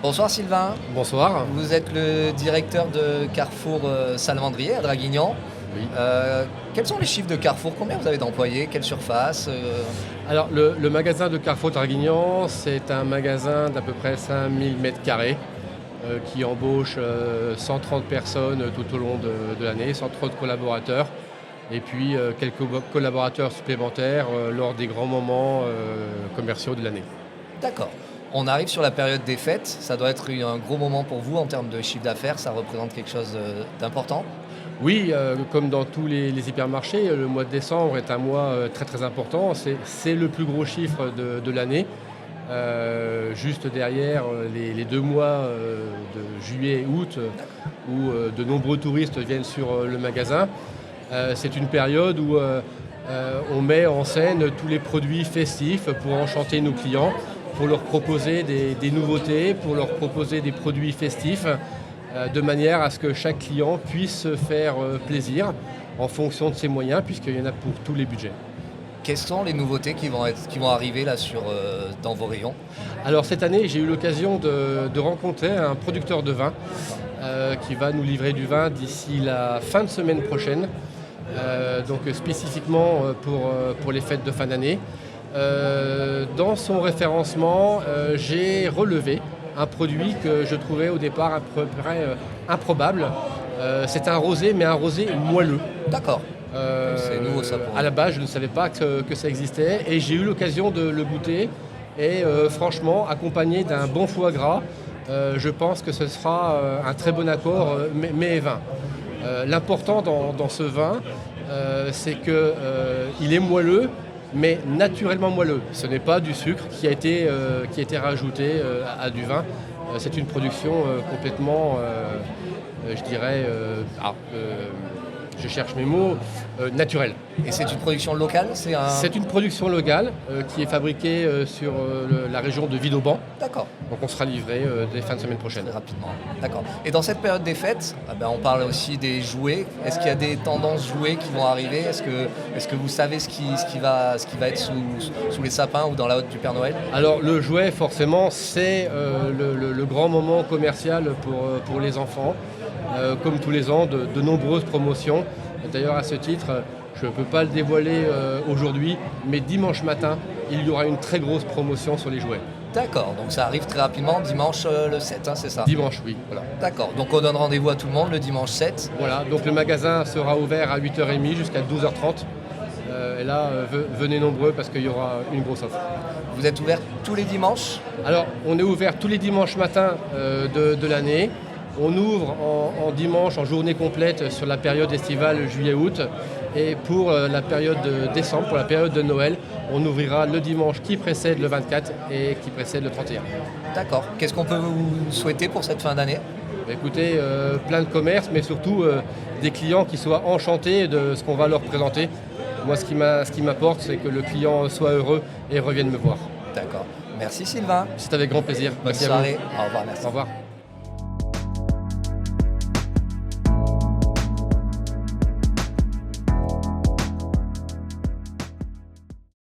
Bonsoir Sylvain, Bonsoir. vous êtes le directeur de Carrefour Salvandrier à Draguignan. Oui. Quels sont les chiffres de Carrefour? Combien vous avez d'employés? Quelle surface? Alors le magasin de Carrefour Draguignan, c'est un magasin d'à peu près 5000 m² qui embauche 130 personnes tout au long de l'année, 130 collaborateurs. Et puis quelques collaborateurs supplémentaires lors des grands moments commerciaux de l'année. D'accord. On arrive sur la période des fêtes. Ça doit être un gros moment pour vous en termes de chiffre d'affaires. Ça représente quelque chose d'important? Oui, comme dans tous les hypermarchés, le mois de décembre est un mois très très important. C'est le plus gros chiffre de l'année. Juste derrière les 2 mois de juillet et août où de nombreux touristes viennent sur le magasin. C'est une période où on met en scène tous les produits festifs pour enchanter nos clients, pour leur proposer des nouveautés, pour leur proposer des produits festifs, de manière à ce que chaque client puisse se faire plaisir en fonction de ses moyens, puisqu'il y en a pour tous les budgets. Quelles sont les nouveautés qui vont arriver là dans vos rayons? Alors cette année, j'ai eu l'occasion de rencontrer un producteur de vin qui va nous livrer du vin d'ici la fin de semaine prochaine, donc spécifiquement pour les fêtes de fin d'année. Dans son référencement, j'ai relevé un produit que je trouvais au départ à peu près improbable. C'est un rosé, mais un rosé moelleux. D'accord. C'est nouveau ça pour À la base, je ne savais pas que ça existait et j'ai eu l'occasion de le goûter. Et franchement, accompagné d'un bon foie gras, je pense que ce sera un très bon accord mets et vin. L'important dans ce vin, c'est qu'il est moelleux, mais naturellement moelleux. Ce n'est pas du sucre qui a été rajouté à du vin. C'est une production complètement, je dirais, je cherche mes mots, naturelle. Et c'est une production locale? C'est une production locale qui est fabriquée sur la région de Vidauban. D'accord. Donc on sera livré dès fin de semaine prochaine. Très rapidement. D'accord. Et dans cette période des fêtes, on parle aussi des jouets. Est-ce qu'il y a des tendances jouets qui vont arriver? Est-ce que vous savez ce qui va être sous les sapins ou dans la hotte du Père Noël? Alors le jouet, forcément, c'est le grand moment commercial pour les enfants. Comme tous les ans, de nombreuses promotions. D'ailleurs, à ce titre, je ne peux pas le dévoiler aujourd'hui, mais dimanche matin, il y aura une très grosse promotion sur les jouets. D'accord, donc ça arrive très rapidement, dimanche le 7, c'est ça? Dimanche, oui. Voilà. D'accord, donc on donne rendez-vous à tout le monde le dimanche 7. Voilà, donc le magasin sera ouvert à 8h30 jusqu'à 12h30. Et là, venez nombreux parce qu'il y aura une grosse offre. Vous êtes ouvert tous les dimanches? Alors, on est ouvert tous les dimanches matins de l'année. On ouvre en dimanche, en journée complète sur la période estivale juillet-août. Et pour la période de décembre, pour la période de Noël, on ouvrira le dimanche qui précède le 24 et qui précède le 31. D'accord. Qu'est-ce qu'on peut vous souhaiter pour cette fin d'année? Écoutez, plein de commerce, mais surtout des clients qui soient enchantés de ce qu'on va leur présenter. Moi, ce qui m'apporte, c'est que le client soit heureux et revienne me voir. D'accord. Merci Sylvain. C'est avec grand plaisir. Bonne Merci soirée. à vous. Au revoir. Merci. Au revoir.